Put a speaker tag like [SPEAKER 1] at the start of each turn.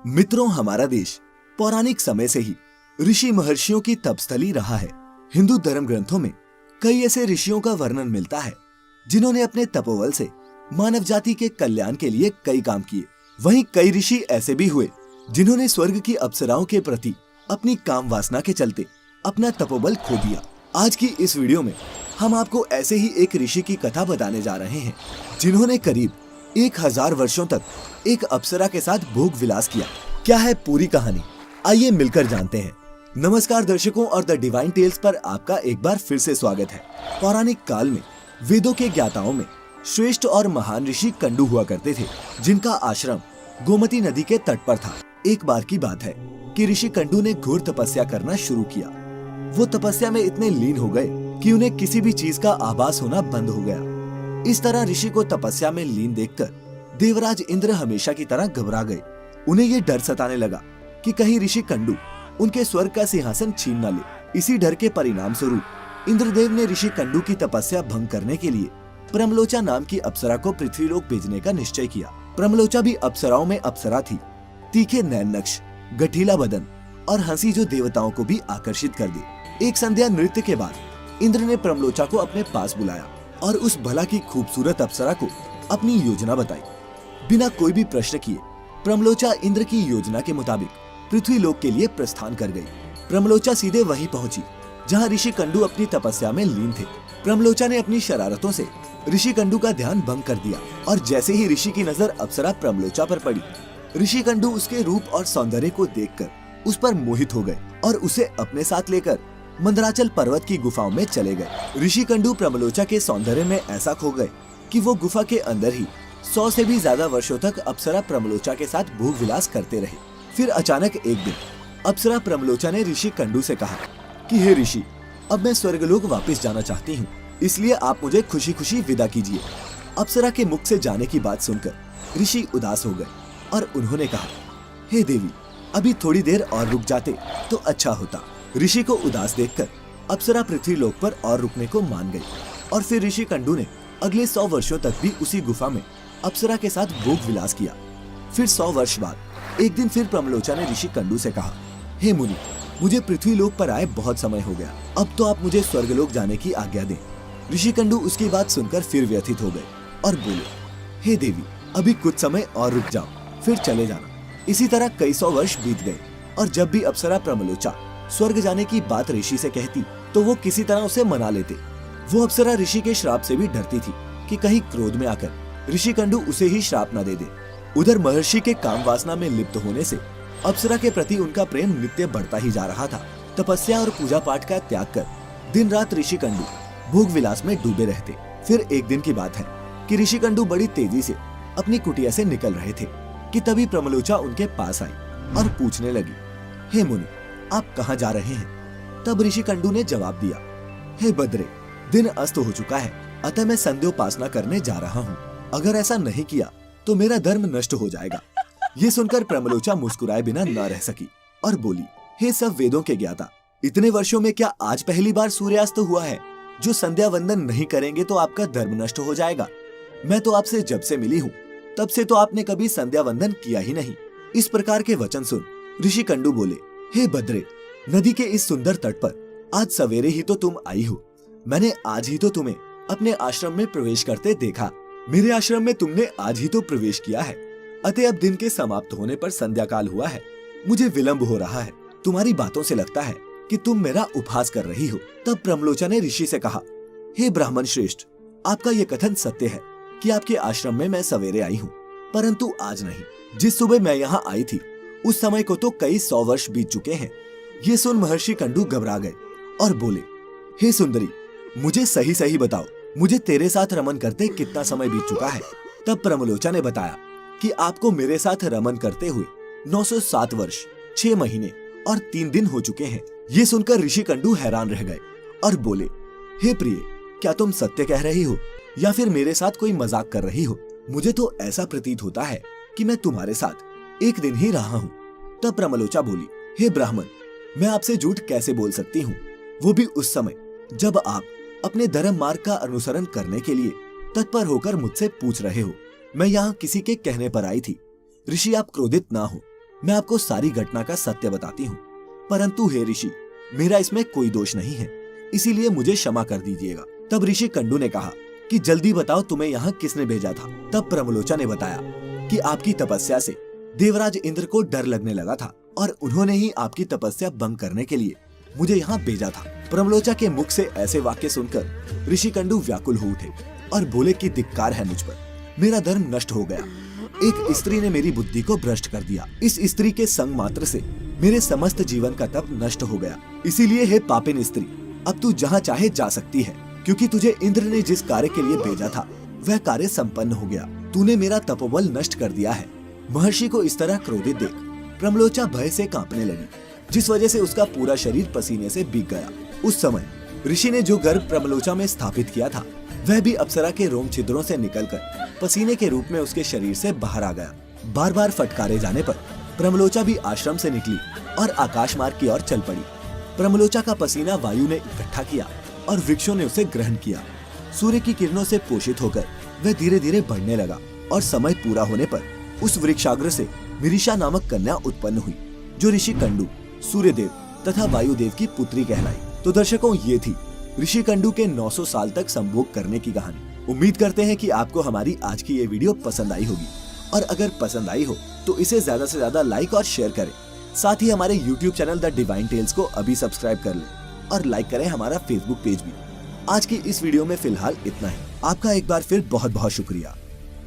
[SPEAKER 1] मित्रों, हमारा देश पौराणिक समय से ही ऋषि महर्षियों की तपस्थली रहा है। हिंदू धर्म ग्रंथों में कई ऐसे ऋषियों का वर्णन मिलता है जिन्होंने अपने तपोबल से मानव जाति के कल्याण के लिए कई काम किए। वहीं कई ऋषि ऐसे भी हुए जिन्होंने स्वर्ग की अप्सराओं के प्रति अपनी काम वासना के चलते अपना तपोबल खो दिया। आज की इस वीडियो में हम आपको ऐसे ही एक ऋषि की कथा बताने जा रहे हैं जिन्होंने करीब 1000 वर्षों तक एक अप्सरा के साथ भोग विलास किया। क्या है पूरी कहानी, आइए मिलकर जानते हैं। नमस्कार दर्शकों, और द डिवाइन टेल्स पर आपका एक बार फिर से स्वागत है। पौराणिक काल में वेदों के ज्ञाताओं में श्रेष्ठ और महान ऋषि कंडू हुआ करते थे, जिनका आश्रम गोमती नदी के तट पर था। एक बार की बात है कि ऋषि कंडू ने घोर तपस्या करना शुरू किया। वो तपस्या में इतने लीन हो गए कि उन्हें किसी भी चीज का आभास होना बंद हो गया। इस तरह ऋषि को तपस्या में लीन देखकर देवराज इंद्र हमेशा की तरह घबरा गए। उन्हें ये डर सताने लगा कि कहीं ऋषि कंडू उनके स्वर्ग का सिंहासन छीन न ले। इसी डर के परिणाम स्वरूप इंद्रदेव ने ऋषि कंडू की तपस्या भंग करने के लिए प्रमलोचा नाम की अप्सरा को पृथ्वीलोक भेजने का निश्चय किया। प्रमलोचा भी अप्सराओं में अप्सरा थी। तीखे नैन नक्श, गठीला बदन और हंसी जो देवताओं को भी आकर्षित कर दी। एक संध्या नृत्य के बाद इंद्र ने प्रमलोचा को अपने पास बुलाया और उस भला की खूबसूरत अप्सरा को अपनी योजना बताई। बिना कोई भी प्रश्न किए प्रमलोचा इंद्र की योजना के मुताबिक पृथ्वीलोक के लिए प्रस्थान कर गई। प्रमलोचा सीधे वहीं पहुंची जहां ऋषि कंडू अपनी तपस्या में लीन थे। प्रमलोचा ने अपनी शरारतों से ऋषि कंडू का ध्यान भंग कर दिया और जैसे ही ऋषि की नजर अप्सरा प्रमलोचा पर पड़ी, ऋषि कंडू उसके रूप और सौंदर्य को देखकर उस पर मोहित हो गए और उसे अपने साथ लेकर मंदराचल पर्वत की गुफाओं में चले गए। ऋषि कंडू प्रमलोचा के सौंदर्य में ऐसा खो गए कि वो गुफा के अंदर ही 100 से भी ज्यादा वर्षों तक अप्सरा प्रमलोचा के साथ भोग विलास करते रहे। फिर अचानक एक दिन अप्सरा प्रमलोचा ने ऋषि कंडू से कहा कि हे ऋषि, अब मैं स्वर्गलोक वापस जाना चाहती हूँ, इसलिए आप मुझे खुशी खुशी विदा कीजिए। अप्सरा के मुख से जाने की बात सुनकर ऋषि उदास हो गए और उन्होंने कहा, हे देवी, अभी थोड़ी देर और रुक जाते तो अच्छा होता। ऋषि को उदास देखकर अप्सरा पृथ्वीलोक पर और रुकने को मान गई और फिर ऋषि कंडू ने अगले 100 वर्षों तक भी उसी गुफा में अप्सरा के साथ भोग विलास किया। फिर 100 वर्ष बाद एक दिन फिर प्रमलोचा ने ऋषि कंडू से कहा, हे मुनि, मुझे पृथ्वीलोक पर आए बहुत समय हो गया, अब तो आप मुझे स्वर्गलोक जाने की आज्ञा दें। ऋषि कंडू उसकी बात सुनकर फिर व्यथित हो गए और बोले, हे देवी, अभी कुछ समय और रुक जाओ, फिर चले जाना। इसी तरह कई 100 वर्ष बीत गए और जब भी अप्सरा प्रमलोचा स्वर्ग जाने की बात ऋषि से कहती तो वो किसी तरह उसे मना लेते। वो अप्सरा ऋषि के श्राप से भी डरती थी कि कहीं क्रोध में आकर ऋषि कंडू उसे ही श्राप न दे दे। उधर महर्षि के काम वासना में लिप्त होने से अप्सरा के प्रति उनका प्रेम नित्य बढ़ता ही जा रहा था। तपस्या और पूजा पाठ का त्याग कर दिन रात ऋषि कंडू भोग विलास में डूबे रहते। फिर एक दिन की बात है कि ऋषि कंडू बड़ी तेजी से अपनी कुटिया से निकल रहे थे कि तभी प्रमलोचा उनके पास आई और पूछने लगी, हे मुनि, आप कहाँ जा रहे हैं? तब ऋषि कंडू ने जवाब दिया, हे बद्रे, दिन अस्त हो चुका है, अतः मैं संध्योपासना करने जा रहा हूँ। अगर ऐसा नहीं किया तो मेरा धर्म नष्ट हो जाएगा। ये सुनकर प्रमलोचा मुस्कुराए बिना न रह सकी और बोली, हे सब वेदों के ज्ञाता, इतने वर्षों में क्या आज पहली बार सूर्यास्त हुआ है? जो संध्या वंदन नहीं करेंगे तो आपका धर्म नष्ट हो जाएगा। मैं तो आपसे जब से मिली हूँ तब से तो आपने कभी संध्या वंदन किया ही नहीं। इस प्रकार के वचन सुन ऋषि कंडू बोले, हे बद्रे, नदी के इस सुंदर तट पर आज सवेरे ही तो तुम आई हो। मैंने आज ही तो तुम्हें अपने आश्रम में प्रवेश करते देखा। मेरे आश्रम में तुमने आज ही तो प्रवेश किया है। अतः अब दिन के समाप्त होने पर संध्या काल हुआ है, मुझे विलंब हो रहा है। तुम्हारी बातों से लगता है कि तुम मेरा उपहास कर रही हो। तब प्रमलोचा ने ऋषि से कहा, हे ब्राह्मण श्रेष्ठ, आपका ये कथन सत्य है कि आपके आश्रम में मैं सवेरे आई हूँ, परंतु आज नहीं। जिस सुबह मैं यहाँ आई थी उस समय को तो कई 100 वर्ष बीत चुके हैं। ये सुन महर्षि कंडू घबरा गए और बोले, हे सुंदरी, मुझे सही सही बताओ, मुझे तेरे साथ रमन करते कितना समय बीत चुका है? तब प्रमलोचा ने बताया कि आपको मेरे साथ रमन करते हुए 907 वर्ष 6 महीने और 3 दिन हो चुके हैं। ये सुनकर ऋषि कंडू हैरान रह गए और बोले, हे प्रिय, क्या तुम सत्य कह रही हो या फिर मेरे साथ कोई मजाक कर रही हो? मुझे तो ऐसा प्रतीत होता है कि मैं तुम्हारे साथ एक दिन ही रहा हूँ। तब प्रमलोचा बोली, हे ब्राह्मण, मैं आपसे झूठ कैसे बोल सकती हूँ, वो भी उस समय जब आप अपने धर्म मार्ग का अनुसरण करने के लिए तत्पर होकर मुझसे पूछ रहे हो। मैं यहाँ किसी के कहने पर आई थी। ऋषि, आप क्रोधित ना हो, मैं आपको सारी घटना का सत्य बताती हूँ, परंतु हे ऋषि, मेरा इसमें कोई दोष नहीं है, इसीलिए मुझे क्षमा कर दीजिएगा। तब ऋषि कंडू ने कहा कि जल्दी बताओ तुम्हें यहाँ किसने भेजा था। तब प्रमलोचा ने बताया कि आपकी तपस्या से देवराज इंद्र को डर लगने लगा था और उन्होंने ही आपकी तपस्या भंग करने के लिए मुझे यहाँ भेजा था। प्रमलोचा के मुख से ऐसे वाक्य सुनकर ऋषि कंडू व्याकुल हो उठे और बोले कि धिक्कार है मुझ पर, मेरा धर्म नष्ट हो गया। एक स्त्री ने मेरी बुद्धि को भ्रष्ट कर दिया। इस स्त्री के संग मात्र से मेरे समस्त जीवन का तप नष्ट हो गया। इसीलिए हे पापिन स्त्री, अब तू जहाँ चाहे जा सकती है, क्योंकि तुझे इंद्र ने जिस कार्य के लिए भेजा था वह कार्य संपन्न हो गया। तूने मेरा तपोबल नष्ट कर दिया है। महर्षि को इस तरह क्रोधित देख प्रमलोचा भय से कांपने लगी, जिस वजह से उसका पूरा शरीर पसीने से भीग गया। उस समय ऋषि ने जो गर्भ प्रमलोचा में स्थापित किया था वह भी अप्सरा के रोम छिद्रों से निकलकर पसीने के रूप में उसके शरीर से बाहर आ गया। बार बार फटकारे जाने पर प्रमलोचा भी आश्रम से निकली और आकाश मार्ग की ओर चल पड़ी। प्रमलोचा का पसीना वायु ने इकट्ठा किया और वृक्षों ने उसे ग्रहण किया। सूर्य की किरणों से पोषित होकर वह धीरे धीरे बढ़ने लगा और समय पूरा होने पर उस वृक्षाग्र से मिरिशा नामक कन्या उत्पन्न हुई, जो ऋषि कंडू, सूर्यदेव तथा वायुदेव की पुत्री कहलाई। तो दर्शकों, ये थी ऋषि कंडू के 900 साल तक संभोग करने की कहानी। उम्मीद करते हैं कि आपको हमारी आज की ये वीडियो पसंद आई होगी, और अगर पसंद आई हो तो इसे ज्यादा से ज्यादा लाइक और शेयर करें। साथ ही हमारे YouTube channel the divine tales को अभी सब्सक्राइब कर लें और लाइक करें हमारा Facebook पेज भी। आज की इस वीडियो में फिलहाल इतना ही। आपका एक बार फिर बहुत बहुत शुक्रिया।